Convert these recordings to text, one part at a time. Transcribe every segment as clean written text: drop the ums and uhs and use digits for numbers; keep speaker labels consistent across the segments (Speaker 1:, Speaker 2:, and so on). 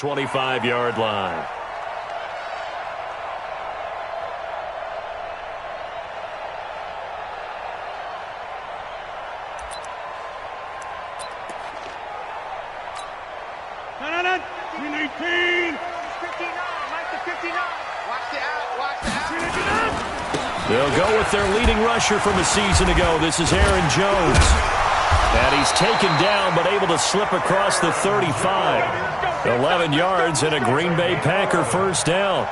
Speaker 1: 25-yard line. They'll go with their leading rusher from a season ago. This is Aaron Jones. And he's taken down but able to slip across the 35. 11 yards and a Green Bay Packer first down.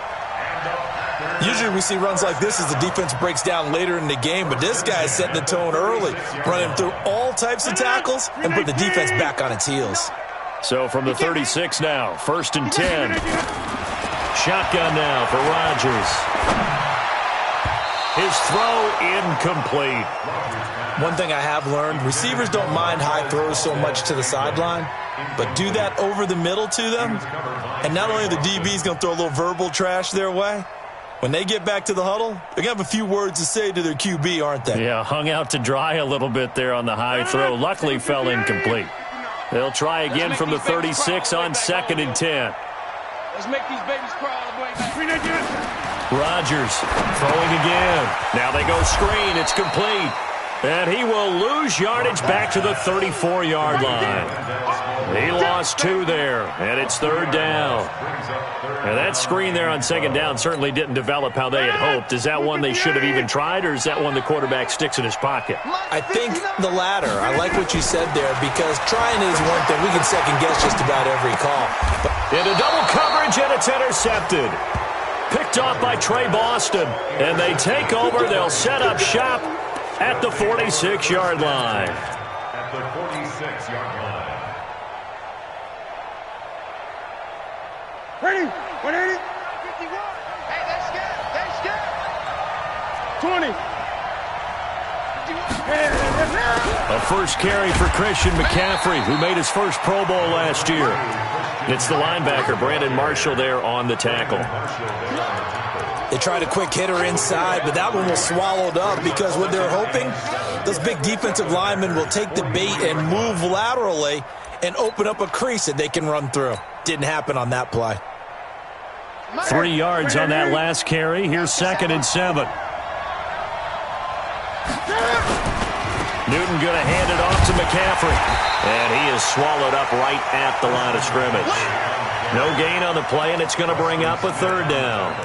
Speaker 2: Usually we see runs like this as the defense breaks down later in the game, but this guy is setting the tone early, running through all types of tackles and putting the defense back on its heels.
Speaker 1: So from the 36 now, 1st and 10. Shotgun now for Rodgers. His throw incomplete.
Speaker 2: One thing I have learned, receivers don't mind high throws so much to the sideline, but do that over the middle to them, and not only are the DBs going to throw a little verbal trash their way, when they get back to the huddle, they're going to have a few words to say to their QB, aren't they?
Speaker 1: Yeah, hung out to dry a little bit there on the high throw. Luckily fell incomplete. They'll try again from the 36 on 2nd and 10.
Speaker 3: Let's make these babies cry all the way back.
Speaker 1: Rodgers throwing again. Now they go screen. It's complete. And he will lose yardage back to the 34-yard line. He lost 2 there, and it's 3rd down. And that screen there on 2nd down certainly didn't develop how they had hoped. Is that one they should have even tried, or is that one the quarterback sticks in his pocket?
Speaker 2: I think the latter. I like what you said there, because trying is one thing. We can second-guess just about every call.
Speaker 1: Into double coverage, and it's intercepted. Picked off by Trey Boston. And they take over. They'll set up shop at the 46-yard line.
Speaker 4: At the 46-yard line.
Speaker 3: Ready? 180? 51. Hey, they're scared. They're scared. 20.
Speaker 1: A first carry for Christian McCaffrey, who made his first Pro Bowl last year. It's the linebacker, Brandon Marshall, there on the tackle.
Speaker 2: They tried a quick hitter inside, but that one was swallowed up because what they're hoping, those big defensive linemen will take the bait and move laterally and open up a crease that they can run through. Didn't happen on that play.
Speaker 1: 3 yards on that last carry. Here's 2nd and 7. Newton going to hand it off to McCaffrey. And he is swallowed up right at the line of scrimmage. No gain on the play, and it's going to bring up a 3rd down.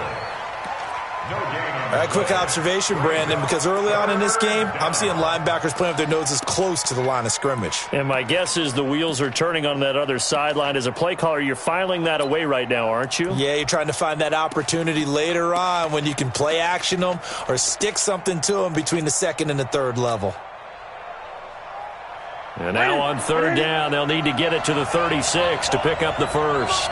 Speaker 2: All right, quick observation, Brandon, because early on in this game, I'm seeing linebackers playing with their noses close to the line of scrimmage.
Speaker 1: And my guess is the wheels are turning on that other sideline. As a play caller, you're filing that away right now, aren't you?
Speaker 2: Yeah, you're trying to find that opportunity later on when you can play action them or stick something to them between the 2nd and the 3rd level.
Speaker 1: And now on 3rd down, they'll need to get it to the 36 to pick up the first.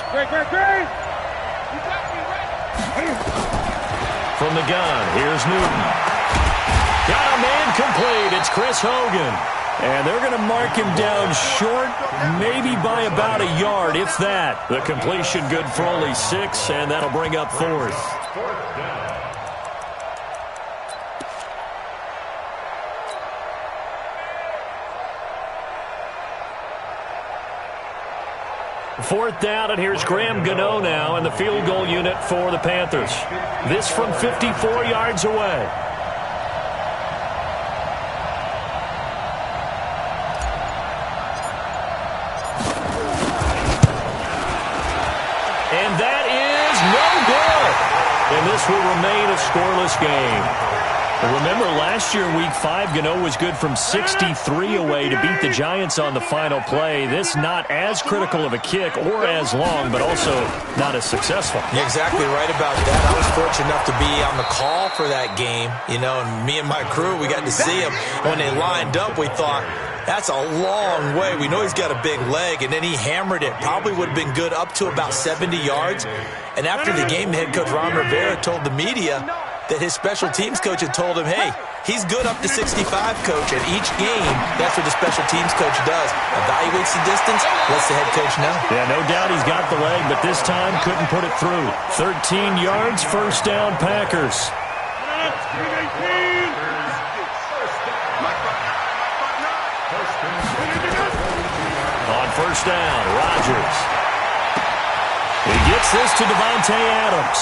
Speaker 1: From the gun, here's Newton. Got a man complete. It's Chris Hogan. And they're going to mark him down short, maybe by about a yard, if that. The completion good for only 6, and that'll bring up 4th.
Speaker 4: 4th down.
Speaker 1: 4th down, and here's Graham Gano now in the field goal unit for the Panthers. This from 54 yards away. And that is no good. And this will remain a scoreless game. Remember, last year, Week 5, Gano was good from 63 away to beat the Giants on the final play. This not as critical of a kick or as long, but also not as successful.
Speaker 2: You're exactly right about that. I was fortunate enough to be on the call for that game, and me and my crew, we got to see him. When they lined up, we thought, that's a long way. We know he's got a big leg, and then he hammered it. Probably would have been good up to about 70 yards. And after the game, the head coach Ron Rivera told the media that his special teams coach had told him, hey, he's good up to 65, coach. And each game, that's what the special teams coach does. Evaluates the distance, lets the head coach know.
Speaker 1: Yeah, no doubt he's got the leg, but this time couldn't put it through. 13 yards, first down, Packers. On first down, Rodgers. Gets this to Davante Adams.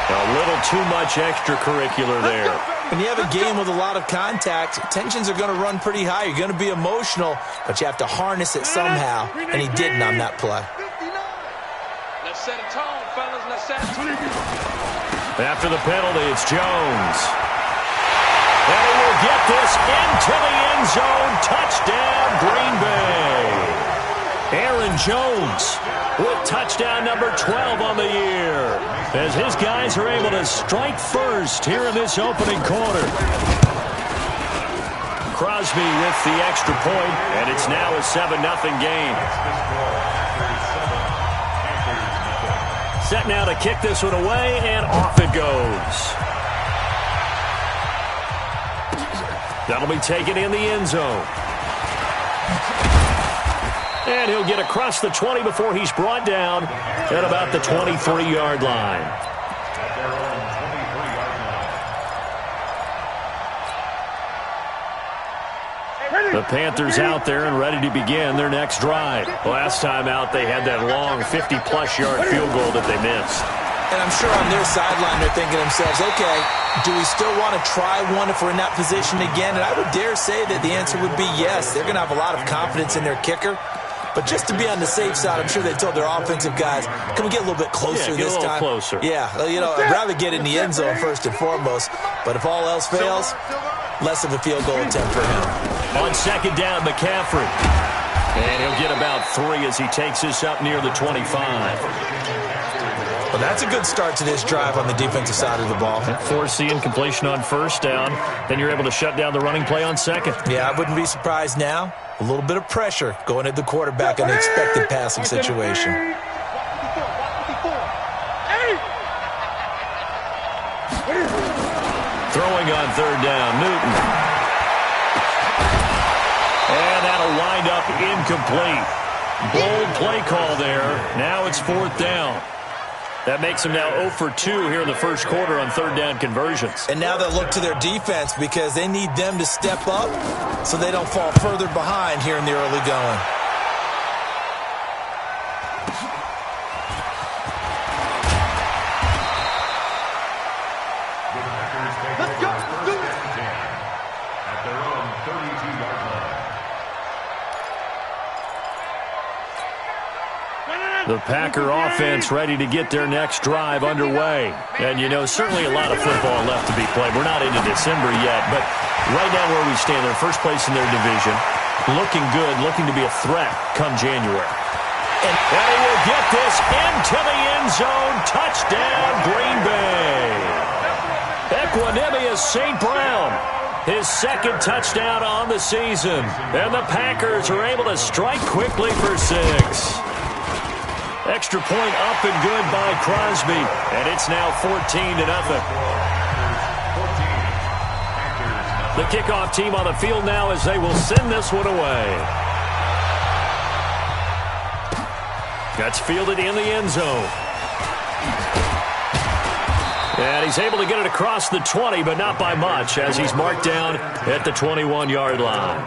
Speaker 1: A little too much extracurricular there.
Speaker 2: When you have a game with a lot of contact, tensions are going to run pretty high. You're going to be emotional, but you have to harness it somehow, and he didn't on that play.
Speaker 3: Let's set a tone, fellas. Let's set a tone.
Speaker 1: After the penalty, it's Jones. And he will get this into the end zone. Touchdown, Green Bay. Aaron Jones with touchdown number 12 on the year, as his guys are able to strike first here in this opening quarter. Crosby with the extra point, and it's now a 7-0 game. Set now to kick this one away, and off it goes. That'll be taken in the end zone. And he'll get across the 20 before he's brought down at about the 23-yard line. The Panthers out there and ready to begin their next drive. Last time out, they had that long 50-plus yard field goal that they missed.
Speaker 2: And I'm sure on their sideline they're thinking to themselves, okay, do we still want to try one if we're in that position again? And I would dare say that the answer would be yes. They're going to have a lot of confidence in their kicker. But just to be on the safe side, I'm sure they told their offensive guys, can we get a little bit closer this time?
Speaker 1: Closer.
Speaker 2: Yeah, you know, I'd rather get in the end zone first and foremost. But if all else fails, less of a field goal attempt for him.
Speaker 1: On second down, McCaffrey. And he'll get about 3 as he takes this up near the 25.
Speaker 2: Well, that's a good start to this drive on the defensive side of the ball.
Speaker 1: Forcing completion on first down. Then you're able to shut down the running play on second.
Speaker 2: Yeah, I wouldn't be surprised now. A little bit of pressure going at the quarterback in an expected passing situation.
Speaker 1: Throwing on third down, Newton. And that'll wind up incomplete. Bold play call there. Now it's fourth down. That makes them now 0 for 2 here in the first quarter on third down conversions.
Speaker 2: And now they'll look to their defense because they need them to step up so they don't fall further behind here in the early going.
Speaker 3: Let's go. Do it.
Speaker 4: At their own 32-yard line.
Speaker 1: The Packer offense ready to get their next drive underway. And, you know, certainly a lot of football left to be played. We're not into December yet, but right now where we stand, they're first place in their division. Looking good, looking to be a threat come January. And he will get this into the end zone. Touchdown, Green Bay. Equanimeous St. Brown, his second touchdown on the season. And the Packers are able to strike quickly for 6. Extra point up and good by Crosby. And it's now 14-0. The kickoff team on the field now as they will send this one away. That's fielded in the end zone. And he's able to get it across the 20, but not by much, as he's marked down at the 21-yard line.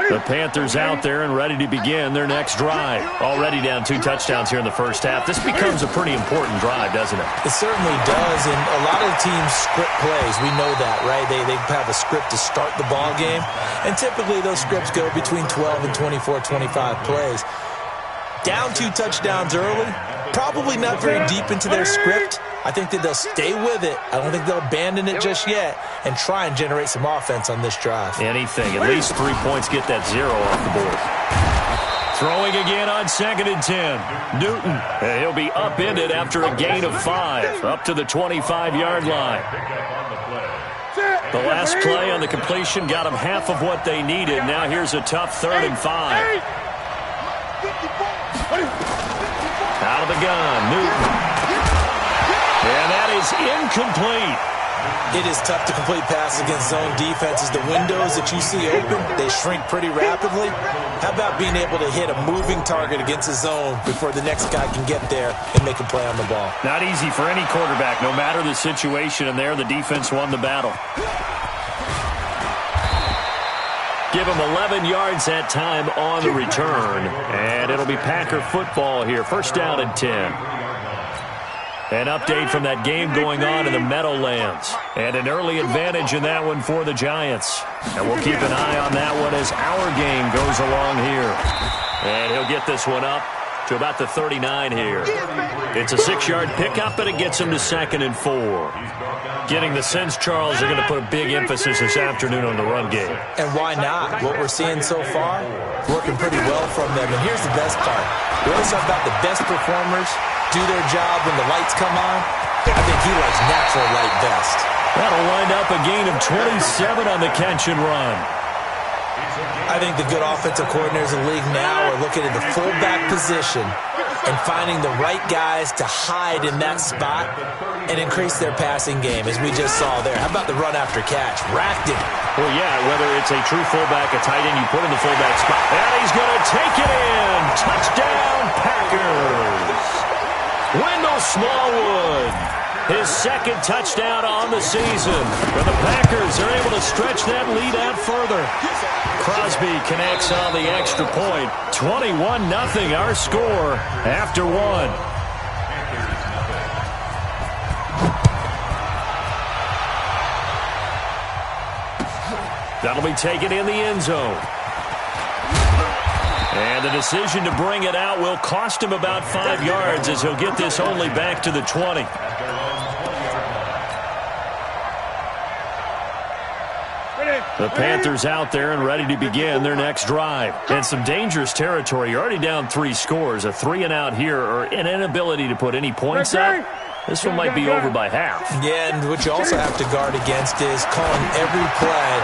Speaker 1: The Panthers out there and ready to begin their next drive. Already down 2 touchdowns here in the first half. This becomes a pretty important drive, doesn't it?
Speaker 2: It certainly does, and a lot of the teams script plays. We know that, right? They have a script to start the ball game, and typically those scripts go between 12 and 24, 25 plays. Down 2 touchdowns early, probably not very deep into their script. I think that they'll stay with it. I don't think they'll abandon it just yet and try and generate some offense on this drive.
Speaker 1: Anything. At least 3 points, get that 0 off the board. Throwing again on second and 10. Newton, and he'll be upended after a gain of 5, up to the 25-yard line. The last play on the completion got them half of what they needed. Now here's a tough 3rd and 5. Out of the gun, Newton. And that is incomplete.
Speaker 2: It is tough to complete passes against zone defenses. The windows that you see open, they shrink pretty rapidly. How about being able to hit a moving target against a zone before the next guy can get there and make a play on the ball?
Speaker 1: Not easy for any quarterback, no matter the situation, and there the defense won the battle. Give him 11 yards that time on the return. And it'll be Packer football here. First down and 10. An update from that game going on in the Meadowlands. And an early advantage in that one for the Giants. And we'll keep an eye on that one as our game goes along here. And he'll get this one up to about the 39 here. It's a 6-yard pickup, and it gets him to 2nd and 4. Getting the sense, Charles, they're going to put a big emphasis this afternoon on the run game.
Speaker 2: And why not? What we're seeing so far, working pretty well from them. And here's the best part. We always talk about the best performers do their job when the lights come on. I think he likes natural light best.
Speaker 1: That'll wind up a gain of 27 on the catch and run.
Speaker 2: I think the good offensive coordinators in the league now are looking at the fullback position and finding the right guys to hide in that spot and increase their passing game, as we just saw there. How about the run after catch? Racked it.
Speaker 1: Well, yeah, whether it's a true fullback, a tight end, you put in the fullback spot. And he's going to take it in. Touchdown, Packers. Wendell Smallwood, his 2nd touchdown on the season. And the Packers are able to stretch that lead out further. Crosby connects on the extra point. 21-0 our score after 1. That'll be taken in the end zone. And the decision to bring it out will cost him about 5 yards as he'll get this only back to the 20. The Panthers out there and ready to begin their next drive. And some dangerous territory. You're already down 3 scores. A 3-and-out here, or an inability to put any points up. This one might be over by half.
Speaker 2: Yeah, and what you also have to guard against is calling every play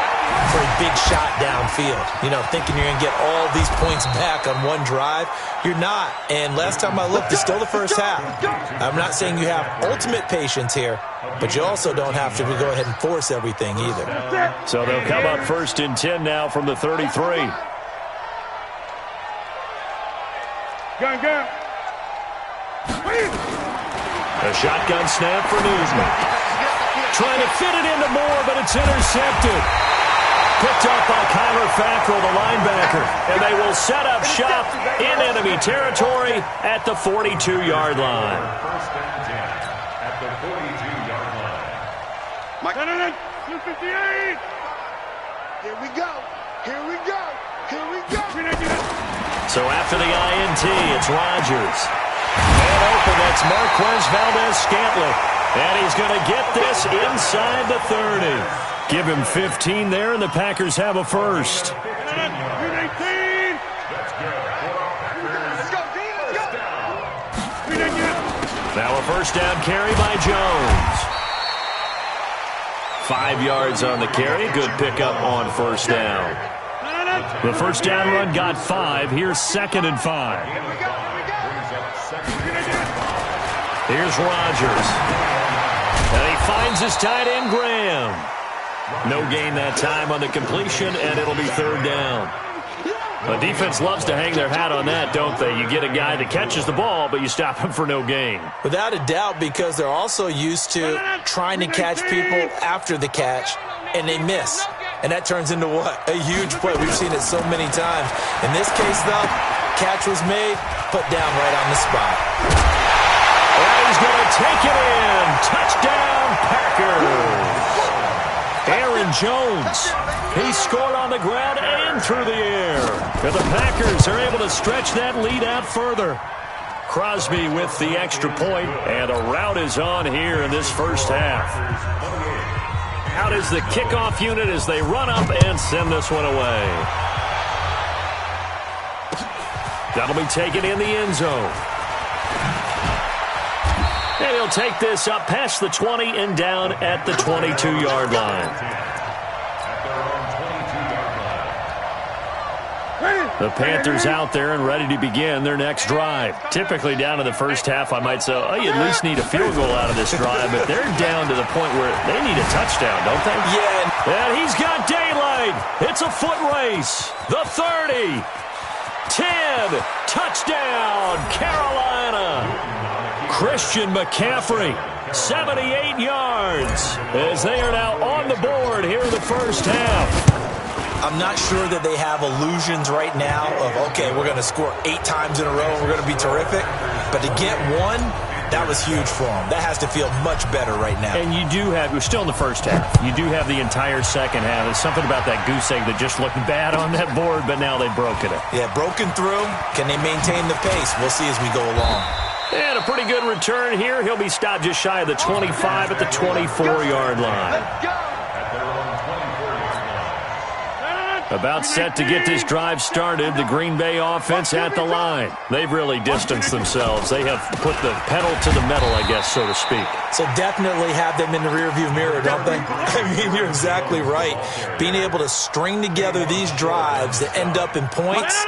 Speaker 2: for a big shot downfield. You know, thinking you're going to get all these points back on one drive. You're not. And last time I looked, it's still the first half. I'm not saying you have ultimate patience here, but you also don't have to go ahead and force everything either.
Speaker 1: So they'll come up 1st and 10 now from the 33.
Speaker 3: Go.
Speaker 1: A shotgun snap for Newsman. Trying to fit it into Moore, but it's intercepted. Picked up by Kyler Fackrell, the linebacker. And they will set up shop in enemy territory at the 42-yard line.
Speaker 4: First and 10 at the 42-yard line.
Speaker 3: 258.
Speaker 5: Here we go.
Speaker 1: So after the INT, it's Rodgers. And open, that's Marquez Valdez-Scantling. And he's going to get this inside the 30. Give him 15 there, and the Packers have a first.
Speaker 5: Let's go, Dean. Let's go.
Speaker 1: Now a first down carry by Jones. 5 yards on the carry. Good pickup on first down. The first down run got 5. Here's 2nd and 5. Here's Rodgers. And he finds his tight end, Graham. No gain that time on the completion, and it'll be 3rd down. The defense loves to hang their hat on that, don't they? You get a guy that catches the ball, but you stop him for no gain.
Speaker 2: Without a doubt, because they're also used to trying to catch people after the catch, and they miss. And that turns into what? A huge play. We've seen it so many times. In this case, though, catch was made, put down right on the spot.
Speaker 1: And he's going to take it in. Touchdown, Packers. Aaron Jones. He scored on the ground and through the air. And the Packers are able to stretch that lead out further. Crosby with the extra point, and a rout is on here in this first half. Out is the kickoff unit as they run up and send this one away. That'll be taken in the end zone. And he'll take this up past the 20 and down at the 22-yard line. The Panthers out there and ready to begin their next drive. Typically down to the first half, I might say, oh, you at least need a field goal out of this drive, but they're down to the point where they need a touchdown, don't they?
Speaker 2: Yeah.
Speaker 1: And he's got daylight. It's a foot race. The 30. 10. Touchdown, Carolina. Christian McCaffrey, 78 yards, as they are now on the board here in the first half.
Speaker 2: I'm not sure that they have illusions right now of, okay, we're going to score 8 times in a row and we're going to be terrific. But to get one, that was huge for them. That has to feel much better right now.
Speaker 1: And you do have, we're still in the first half. You do have the entire second half. There's something about that goose egg that just looked bad on that board, but now they've broken it.
Speaker 2: Yeah, broken through. Can they maintain the pace? We'll see as we go along.
Speaker 1: And a pretty good return here. He'll be stopped just shy of the 25 at the 24-yard line. About set to get this drive started, the Green Bay offense at the line. They've really distanced themselves. They have put the pedal to the metal, I guess, so to speak.
Speaker 2: So definitely have them in the rearview mirror, don't they? I mean, you're exactly right. Being able to string together these drives that end up in points,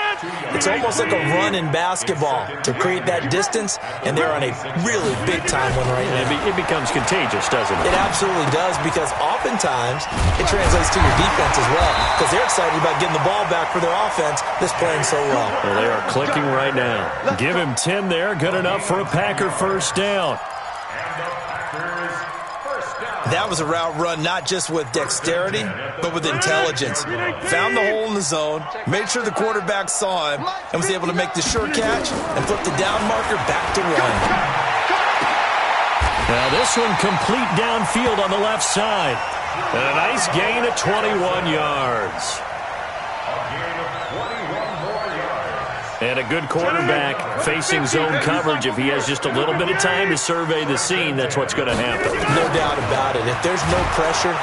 Speaker 2: it's almost like a run in basketball to create that distance, and they're on a really big-time one right now.
Speaker 1: It becomes contagious, doesn't it?
Speaker 2: It absolutely does, because oftentimes it translates to your defense as well, because they're excited about getting the ball back for their offense that's playing so well.
Speaker 1: Well, they are clicking right now. Give him 10 there. Good enough for a Packer first down.
Speaker 2: That was a route run not just with dexterity, but with intelligence. Found the hole in the zone, made sure the quarterback saw him, and was able to make the sure catch and flip the down marker back to one.
Speaker 1: Now this one complete downfield on the left side. And a nice gain of 21 yards. And a good quarterback facing zone coverage. If he has just a little bit of time to survey the scene, that's what's going to happen.
Speaker 2: No doubt about it. If there's no pressure...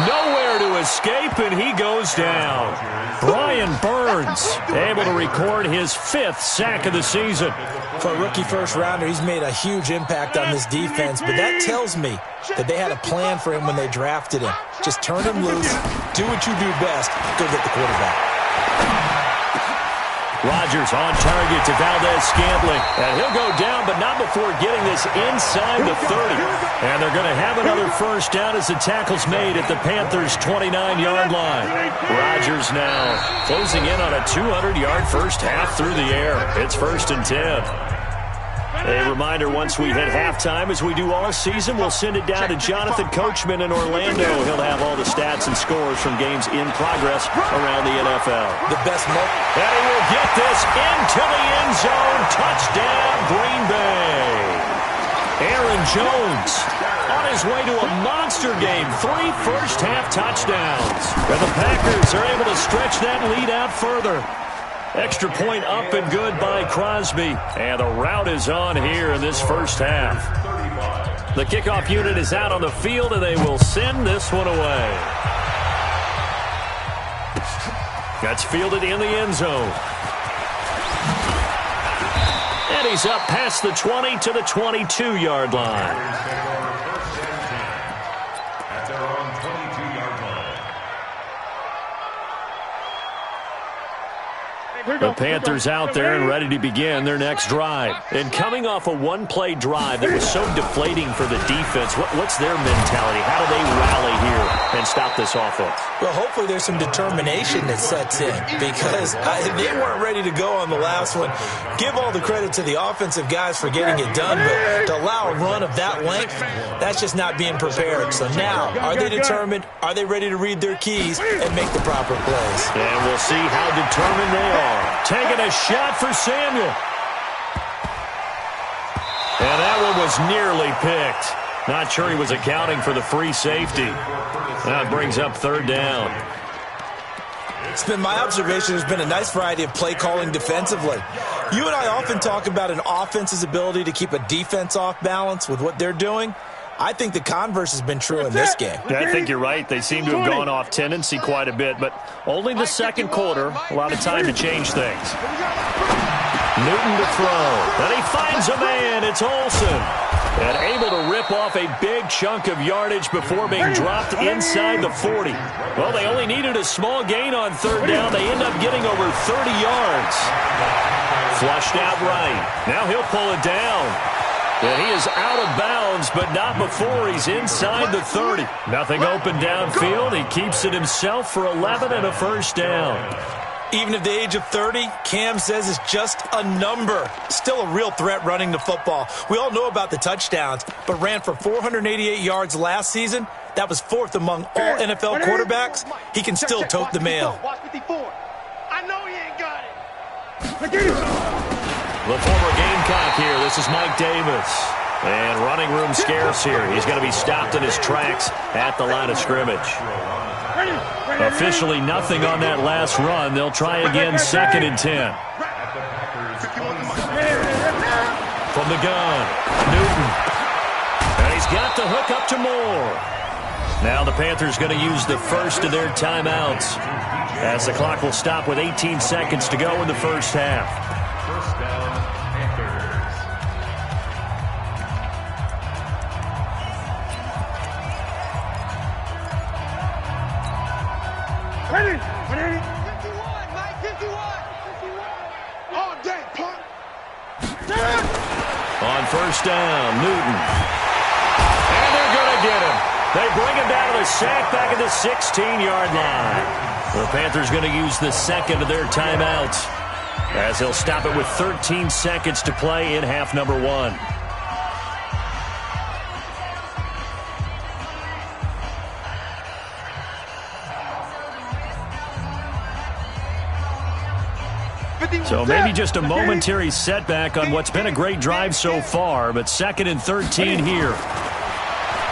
Speaker 1: Nowhere to escape, and he goes down. Brian Burns able to record his 5th sack of the season.
Speaker 2: For a rookie first-rounder, he's made a huge impact on this defense, but that tells me that they had a plan for him when they drafted him. Just turn him loose, do what you do best, go get the quarterback.
Speaker 1: Rodgers on target to Valdez-Scantling. And he'll go down, but not before getting this inside the 30. And they're going to have another first down as the tackle's made at the Panthers' 29-yard line. Rodgers now closing in on a 200-yard first half through the air. It's 1st and 10. A reminder, once we hit halftime, as we do all season, we'll send it down to Jonathan Coachman in Orlando. He'll have all the stats and scores from games in progress around the NFL.
Speaker 2: The best moment.
Speaker 1: And he will get this into the end zone. Touchdown, Green Bay. Aaron Jones on his way to a monster game. 3 first-half touchdowns. And the Packers are able to stretch that lead out further. Extra point up and good by Crosby. And the route is on here in this first half. The kickoff unit is out on the field, and they will send this one away. That's fielded in the end zone. And he's up past the 20 to the 22-yard line. The Panthers out there and ready to begin their next drive. And coming off a one-play drive that was so deflating for the defense, what's their mentality? How do they rally here and stop this offense?
Speaker 2: Well, hopefully there's some determination that sets in, because they weren't ready to go on the last one. Give all the credit to the offensive guys for getting it done, but to allow a run of that length, that's just not being prepared. So now, are they determined? Are they ready to read their keys and make the proper plays?
Speaker 1: And we'll see how determined they are. Taking a shot for Samuel. And that one was nearly picked. Not sure he was accounting for the free safety. That brings up 3rd down.
Speaker 2: It's been my observation there's been a nice variety of play calling defensively. You and I often talk about an offense's ability to keep a defense off balance with what they're doing. I think the converse has been true in this game.
Speaker 1: I think you're right. They seem to have gone off tendency quite a bit, but only the second quarter. A lot of time to change things. Newton to throw. And he finds a man. It's Olsen. And able to rip off a big chunk of yardage before being dropped inside the 40. Well, they only needed a small gain on 3rd down. They end up getting over 30 yards. Flushed out right. Now he'll pull it down. And he is out of bounds, but not before he's inside the 30. Nothing open downfield. He keeps it himself for 11 and a first down.
Speaker 2: Even at the age of 30, Cam says it's just a number. Still a real threat running the football. We all know about the touchdowns, but ran for 488 yards last season. That was 4th among all NFL quarterbacks. He can still tote the mail.
Speaker 5: Watch 54. I know he ain't got it.
Speaker 1: The former Gamecock here. This is Mike Davis. And running room scarce here. He's going to be stopped in his tracks at the line of scrimmage. Officially nothing on that last run. They'll try again, 2nd and 10. From the gun, Newton. And he's got the hook up to Moore. Now the Panthers going to use the first of their timeouts as the clock will stop with 18 seconds to go in the first half.
Speaker 4: First down, Panthers.
Speaker 5: Ready? 51, Mike, 51. All day, punk.
Speaker 1: On first down, Newton. And they're going to get him. They bring him down to the sack back at the 16-yard line. The Panthers going to use the second of their timeouts as they'll stop it with 13 seconds to play in half number 1. So maybe just a momentary setback on what's been a great drive so far, but 2nd and 13 here.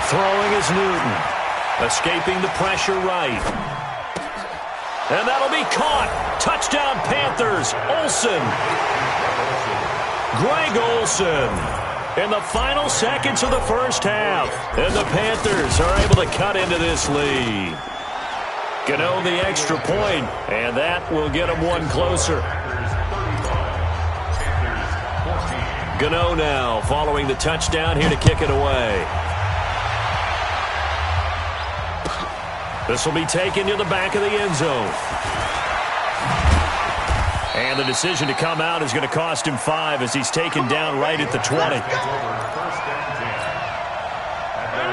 Speaker 1: Throwing is Newton. Escaping the pressure right. And that'll be caught. Touchdown Panthers. Olsen. Greg Olsen. In the final seconds of the first half. And the Panthers are able to cut into this lead. Gano the extra point, and that will get them one closer. Gano now following the touchdown here to kick it away. This will be taken to the back of the end zone. And the decision to come out is going to cost him 5 as he's taken down right at the 20.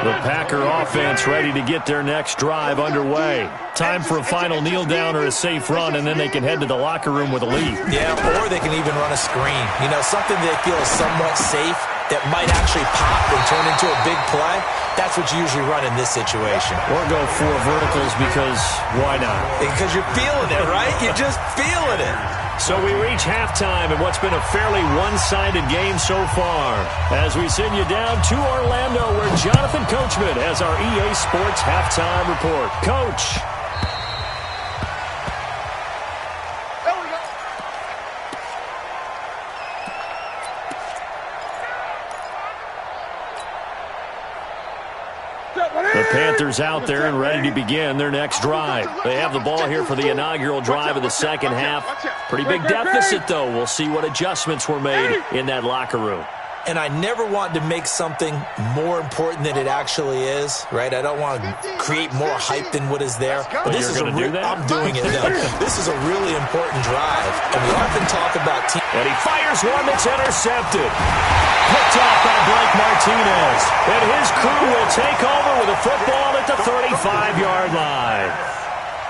Speaker 1: The Packer offense ready to get their next drive underway. Time for a final kneel down or a safe run, and then they can head to the locker room with a lead.
Speaker 2: Yeah, or they can even run a screen. You know, something they feel is somewhat safe that might actually pop and turn into a big play. That's what you usually run in this situation.
Speaker 1: Or go 4 verticals because why not?
Speaker 2: Because you're feeling it, right? You're just feeling it.
Speaker 1: So we reach halftime in what's been a fairly one-sided game so far. As we send you down to Orlando where Jonathan Coachman has our EA Sports Halftime Report. Coach. The Panthers out there and ready to begin their next drive. They have the ball here for the inaugural drive of the second half. Pretty big deficit, though. We'll see what adjustments were made in that locker room.
Speaker 2: And I never want to make something more important than it actually is, right? I don't want to create more hype than what is there. But this is
Speaker 1: I'm
Speaker 2: doing it, though. This is a really important drive. And we often talk about team.
Speaker 1: And he fires one that's intercepted. Picked off by Blake Martinez. And his crew will take over with a football at the 35-yard line.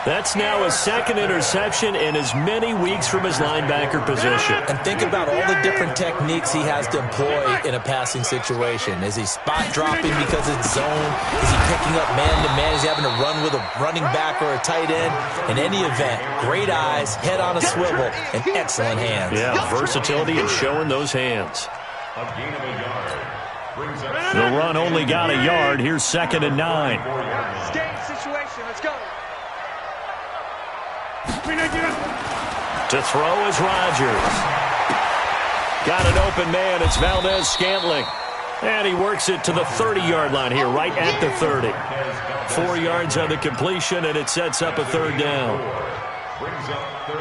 Speaker 1: That's now his second interception in as many weeks from his linebacker position.
Speaker 2: And think about all the different techniques he has to employ in a passing situation. Is he spot dropping because it's zone? Is he picking up man-to-man? Is he having to run with a running back or a tight end? In any event, great eyes, head on a swivel, and excellent hands.
Speaker 1: Yeah, versatility and showing those hands.
Speaker 4: A gain of a yard.
Speaker 1: The run only got a yard. Here's 2nd and 9.
Speaker 5: Game situation. Let's go.
Speaker 1: To throw is Rodgers. Got an open man. It's Valdez-Scantling. And he works it to the 30-yard line here, right at the 30. 4 yards on the completion, and it sets up a 3rd down.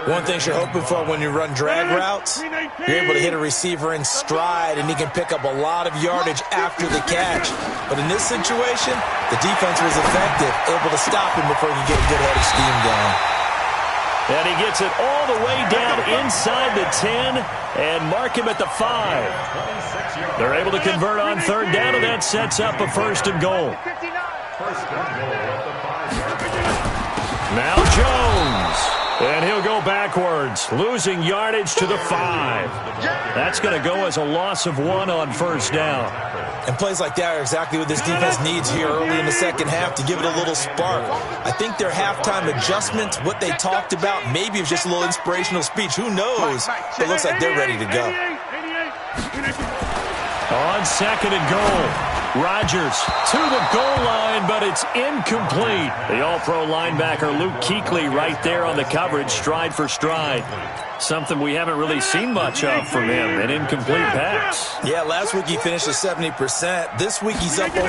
Speaker 2: One thing you're hoping for when you run drag routes, you're able to hit a receiver in stride, and he can pick up a lot of yardage after the catch. But in this situation, the defense was effective, able to stop him before he could get a good head of steam going.
Speaker 1: And he gets it all the way down inside the 10 and mark him at the 5. They're able to convert on 3rd down, and that sets up a 1st and goal. Now Jones. And he'll go backwards, losing yardage to the 5. That's going to go as a loss of 1 on first down.
Speaker 2: And plays like that are exactly what this defense needs here early in the second half to give it a little spark. I think their halftime adjustments, what they talked about, maybe it was just a little inspirational speech. Who knows? It looks like they're ready to go.
Speaker 1: On second and goal. Rodgers to the goal line, but it's incomplete. The all-pro linebacker Luke Kuechly right there on the coverage, stride for stride. Something we haven't really seen much of from him, an incomplete pass.
Speaker 2: Yeah, last week he finished at 70%. This week he's up over 80%.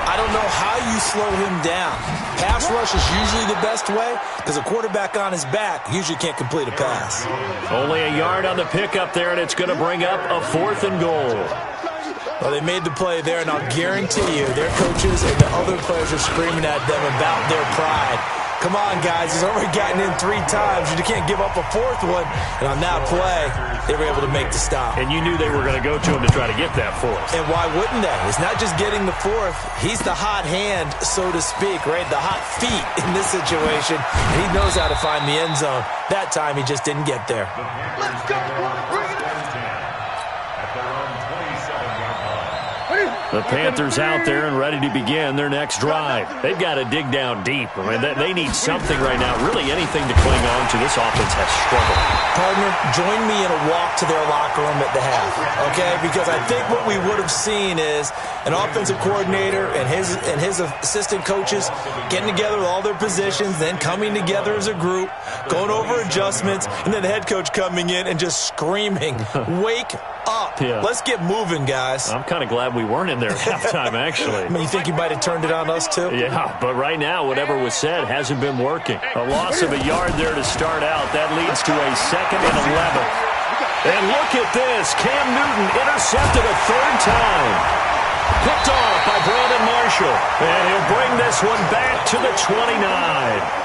Speaker 2: I don't know how you slow him down. Pass rush is usually the best way because a quarterback on his back usually can't complete a pass.
Speaker 1: Only a yard on the pickup there, and it's going to bring up a 4th and goal.
Speaker 2: Well, they made the play there, and I'll guarantee you their coaches and the other players are screaming at them about their pride. Come on, guys. He's already gotten in 3 times. You can't give up a 4th one. And on that play, they were able to make the stop.
Speaker 1: And you knew they were going to go to him to try to get that 4th.
Speaker 2: And why wouldn't they? It's not just getting the 4th. He's the hot hand, so to speak, right? The hot feet in this situation. And he knows how to find the end zone. That time, he just didn't get there.
Speaker 5: Let's go. Bring it.
Speaker 1: The Panthers out there and ready to begin their next drive. They've got to dig down deep. I mean, they need something right now, really anything to cling on to. This offense has struggled.
Speaker 2: Partner, join me in a walk to their locker room at the half, okay? Because I think what we would have seen is an offensive coordinator and his assistant coaches getting together with all their positions, then coming together as a group, going over adjustments, and then the head coach coming in and just screaming, wake up.
Speaker 1: Yeah.
Speaker 2: Let's get moving, guys.
Speaker 1: I'm kind of glad we weren't in there at halftime, actually.
Speaker 2: I mean, you think he might have turned it on us, too?
Speaker 1: Yeah, but right now, whatever was said hasn't been working. A loss of a yard there to start out. That leads to a 2nd and 11. And look at this. Cam Newton intercepted a 3rd time. Picked off by Brandon Marshall. And he'll bring this one back to the 29.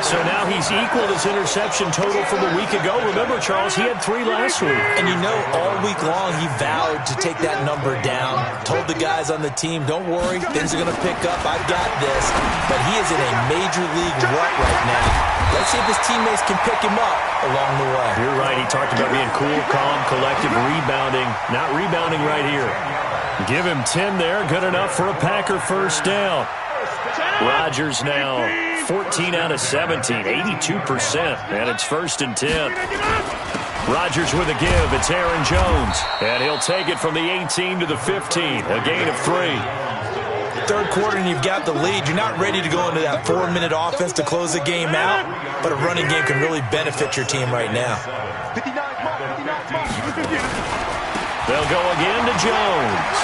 Speaker 1: So now he's equaled his interception total from a week ago. Remember, Charles, he had 3 last week.
Speaker 2: And you know, all week long he vowed to take that number down. Told the guys on the team, don't worry, things are going to pick up. I've got this. But he is in a major league rut right now. Let's see if his teammates can pick him up along the way.
Speaker 1: You're right. He talked about being cool, calm, collective, rebounding. Not rebounding right here. Give him 10 there. Good enough for a Packer first down. Rodgers now 14 out of 17, 82%, and it's 1st and 10. Rodgers with a give. It's Aaron Jones, and he'll take it from the 18 to the 15, a gain of 3.
Speaker 2: 3rd quarter and you've got the lead. You're not ready to go into that 4-minute offense to close the game out, but a running game can really benefit your team right now.
Speaker 1: They'll go again to Jones.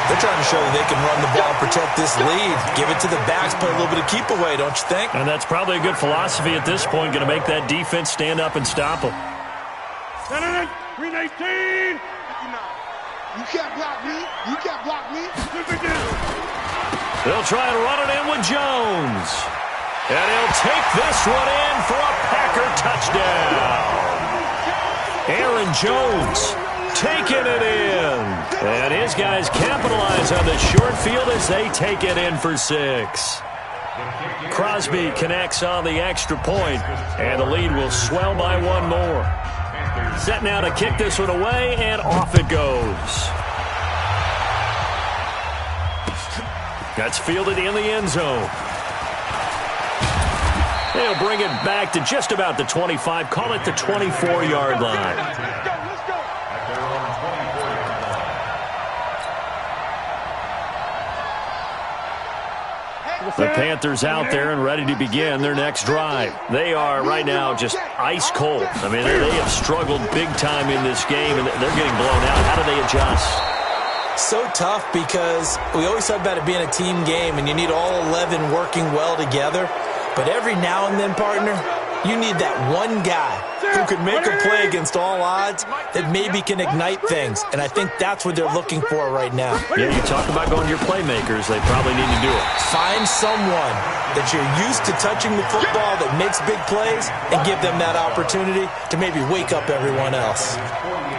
Speaker 2: They're trying to show that they can run the ball, protect this lead, give it to the backs, play a little bit of keep away, don't you think?
Speaker 1: And that's probably a good philosophy at this point, going to make that defense stand up and stop them.
Speaker 5: Green 18. You can't block me. You can't block me.
Speaker 1: They'll try and run it in with Jones. And he'll take this one in for a Packer touchdown. Aaron Jones taking it in. And his guys capitalize on the short field as they take it in for 6. Crosby connects on the extra point, and the lead will swell by 1 more. Set now to kick this one away, and off it goes. That's fielded in the end zone. They'll bring it back to just about the 25, call it the 24-yard line. The Panthers out there and ready to begin their next drive. They are right now just ice cold. I mean, they have struggled big time in this game, and they're getting blown out. How do they adjust?
Speaker 2: So tough because we always talk about it being a team game, and you need all 11 working well together. But every now and then, partner, you need that one guy who could make a play against all odds that maybe can ignite things. And I think that's what they're looking for right now.
Speaker 1: Yeah, you talk about going to your playmakers. They probably need to do it.
Speaker 2: Find someone that you're used to touching the football that makes big plays and give them that opportunity to maybe wake up everyone else.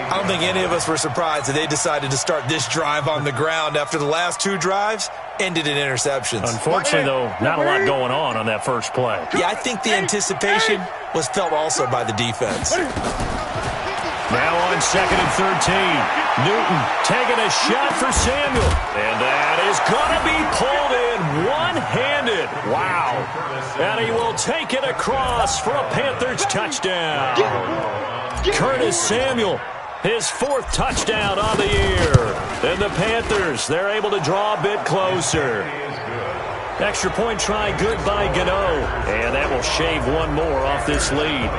Speaker 2: I'm don't think any of us were surprised that they decided to start this drive on the ground after the last 2 drives ended in interceptions.
Speaker 1: Unfortunately, though, not a lot going on that first play.
Speaker 2: Yeah, I think the anticipation was felt also by the defense.
Speaker 1: Now on 2nd and 13. Newton taking a shot for Samuel. And that is going to be pulled in one-handed. Wow. And he will take it across for a Panthers touchdown. Curtis Samuel, his 4th touchdown on the year. And the Panthers, they're able to draw a bit closer. Extra point try good by Gano. And that will shave one more off this lead.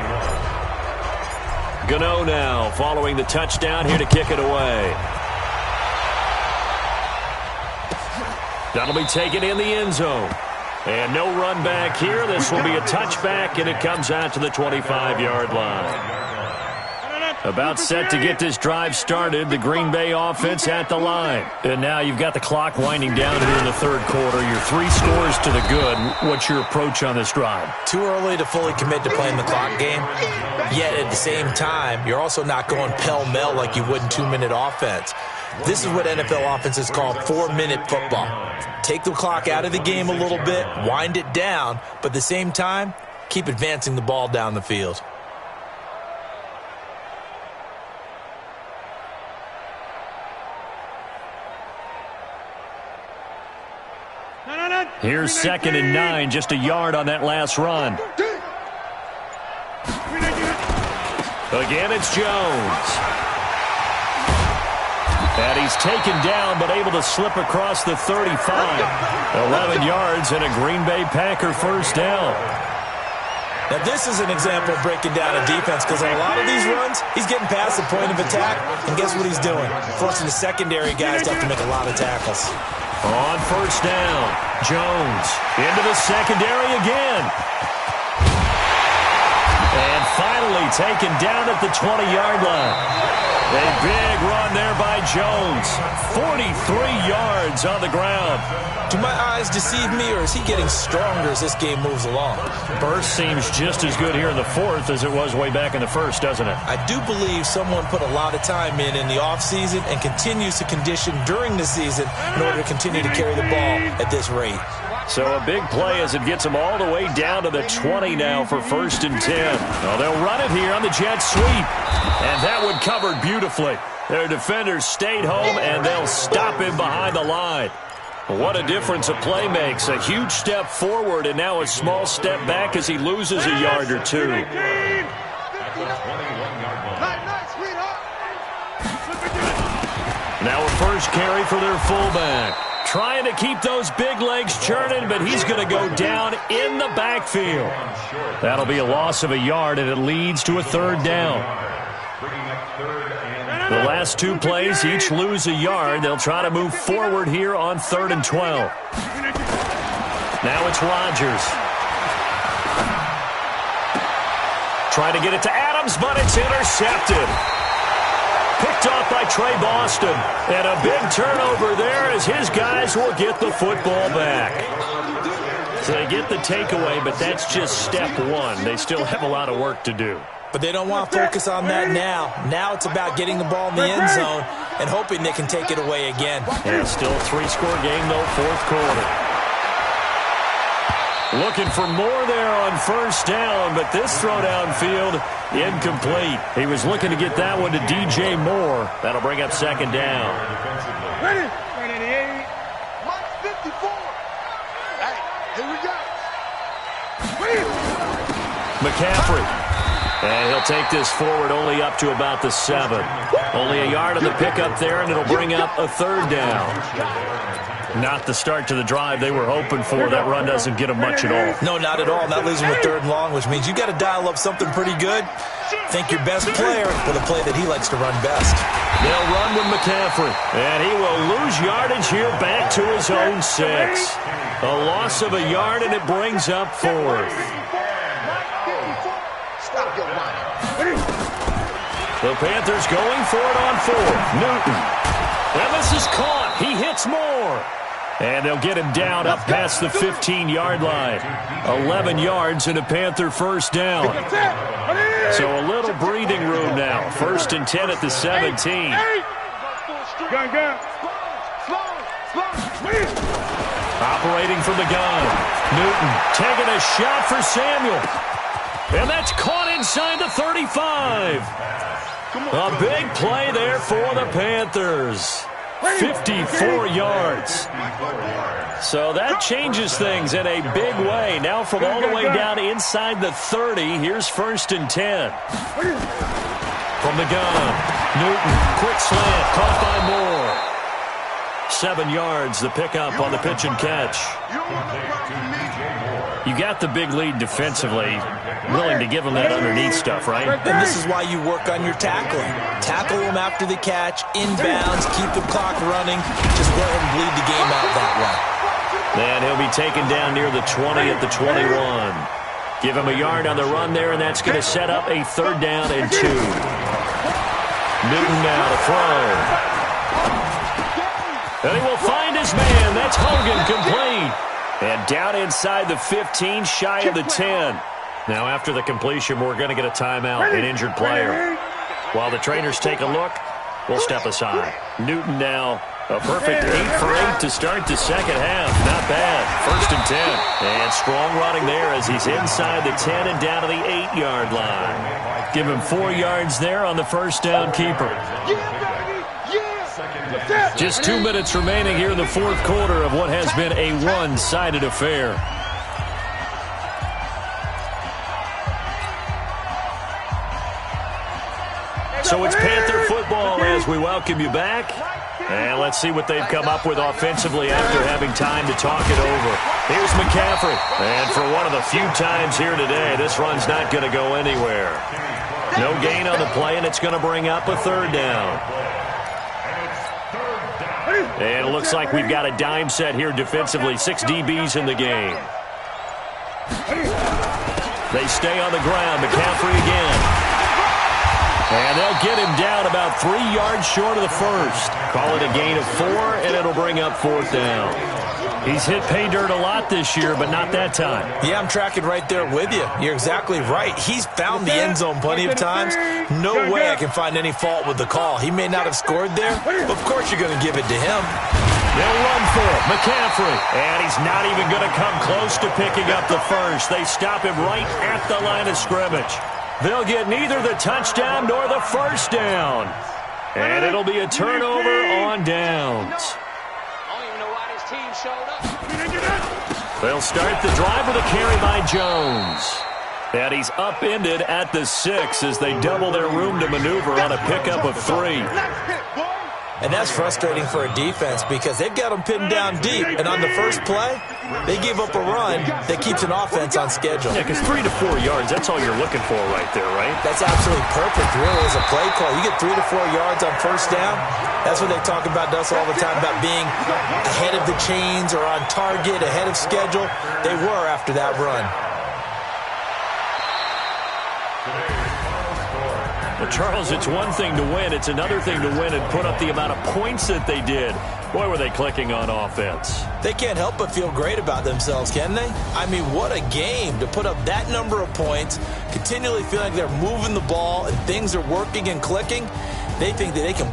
Speaker 1: Gano now following the touchdown here to kick it away. That'll be taken in the end zone. And no run back here. This will be a touchback, and it comes out to the 25-yard line. About set to get this drive started. The Green Bay offense at the line. And now you've got the clock winding down here in the 3rd quarter. You're 3 scores to the good. What's your approach on this drive?
Speaker 2: Too early to fully commit to playing the clock game. Yet at the same time, you're also not going pell-mell like you would in 2-minute offense. This is what NFL offenses call 4-minute football. Take the clock out of the game a little bit, wind it down, but at the same time, keep advancing the ball down the field.
Speaker 1: Here's 2nd and 9, just a yard on that last run. Again, it's Jones. And he's taken down, but able to slip across the 35. 11 yards and a Green Bay Packer first down.
Speaker 2: Now, this is an example of breaking down a defense because on a lot of these runs, he's getting past the point of attack, and guess what he's doing? Forcing the secondary guys to have to make a lot of tackles.
Speaker 1: On first down, Jones into the secondary again. And finally taken down at the 20-yard line. A big run there by Jones. 43 yards on the ground.
Speaker 2: Do my eyes deceive me, or is he getting stronger as this game moves along?
Speaker 1: Burst seems just as good here in the 4th as it was way back in the 1st, doesn't it?
Speaker 2: I do believe someone put a lot of time in the offseason and continues to condition during the season in order to continue to carry the ball at this rate.
Speaker 1: So a big play as it gets them all the way down to the 20 now for 1st and 10. Well, they'll run it here on the jet sweep. And that one covered beautifully. Their defenders stayed home, and they'll stop him behind the line. What a difference a play makes. A huge step forward and now a small step back as he loses a yard or 2. Now a first carry for their fullback. Trying to keep those big legs churning, but he's going to go down in the backfield. That'll be a loss of a yard, and it leads to a 3rd down. The last 2 plays each lose a yard. They'll try to move forward here on 3rd and 12. Now it's Rodgers. Trying to get it to Adams, but it's intercepted. Picked off by Trey Boston. And a big turnover there as his guys will get the football back. So they get the takeaway, but that's just step 1. They still have a lot of work to do.
Speaker 2: But they don't want to focus on that now. Now it's about getting the ball in the end zone and hoping they can take it away again.
Speaker 1: Yeah, still a 3-score game, though, 4th quarter. Looking for more there on first down, but this throw downfield incomplete. He was looking to get that one to DJ Moore. That'll bring up 2nd down.
Speaker 5: Ready? 88. Mark 54. Hey, here we go.
Speaker 1: McCaffrey. And he'll take this forward only up to about the 7. Only a yard on the pickup there, and it'll bring up a 3rd down. Not the start to the drive they were hoping for. That run doesn't get them much at all.
Speaker 2: No, not at all. That leaves them with 3rd and long, which means you got to dial up something pretty good. Think your best player with a play that he likes to run best.
Speaker 1: They'll run with McCaffrey, and he will lose yardage here back to his own 6. A loss of a yard, and it brings up 4th. The Panthers going for it on 4th. Newton. And this is caught. He hits Moore. And they'll get him down up past the 15-yard line. 11 yards and a Panther first down. So a little breathing room now. 1st and 10 at the 17. Operating from the gun. Newton taking a shot for Samuel. And that's caught inside the 35. A big play there for the Panthers. 54 yards. So that changes things in a big way. Now from all the way down inside the 30, here's 1st and 10. From the gun, Newton, quick slant, caught by Moore. 7 yards, the pickup on the pitch and catch. You got the big lead defensively, willing to give them that underneath stuff, right?
Speaker 2: And this is why you work on your tackling. Tackle them after the catch, inbounds, keep the clock running. Just let him bleed the game out that way.
Speaker 1: And he'll be taken down near the 20 at the 21. Give him a yard on the run there, and that's going to set up a 3rd down and 2. Newton now to throw. And he will find his man. That's Hogan, complete. And down inside the 15, shy of the 10. Now after the completion, we're going to get a timeout, an injured player. While the trainers take a look, we'll step aside. Newton now, a perfect 8 for 8 to start the second half. Not bad. 1st and 10. And strong running there as he's inside the 10 and down to the 8-yard line. Give him 4 yards there on the first down keeper. Just 2 minutes remaining here in the 4th quarter of what has been a one-sided affair. So it's Panther football as we welcome you back. And let's see what they've come up with offensively after having time to talk it over. Here's McCaffrey. And for one of the few times here today, this run's not going to go anywhere. No gain on the play, and it's going to bring up a 3rd down. And it looks like we've got a dime set here defensively. 6 DBs in the game. They stay on the ground. McCaffrey again. And they'll get him down about 3 yards short of the first. Call it a gain of 4, and it'll bring up 4th down. He's hit pay dirt a lot this year, but not that time. Yeah, I'm tracking right there with you. You're exactly right. He's found the end zone plenty of times. No way I can find any fault with the call. He may not have scored there, but of course you're going to give it to him. They'll run for it. McCaffrey. And he's not even going to come close to picking up the first. They stop him right at the line of scrimmage. They'll get neither the touchdown nor the first down. And it'll be a turnover on downs. They'll start the drive with a carry by Jones. And he's upended at the 6 as they double their room to maneuver on a pickup of 3. And that's frustrating for a defense because they've got them pinned down deep. And on the first play, they give up a run that keeps an offense on schedule. Yeah, because 3 to 4 yards, that's all you're looking for right there, right? That's absolutely perfect, really, as a play call. You get 3 to 4 yards on first down. That's what they talk about us all the time, about being ahead of the chains or on target, ahead of schedule. They were after that run. Well, Charles, it's one thing to win. It's another thing to win and put up the amount of points that they did. Boy, were they clicking on offense. They can't help but feel great about themselves, can they? I mean, what a game to put up that number of points, continually feeling like they're moving the ball and things are working and clicking. They think that they can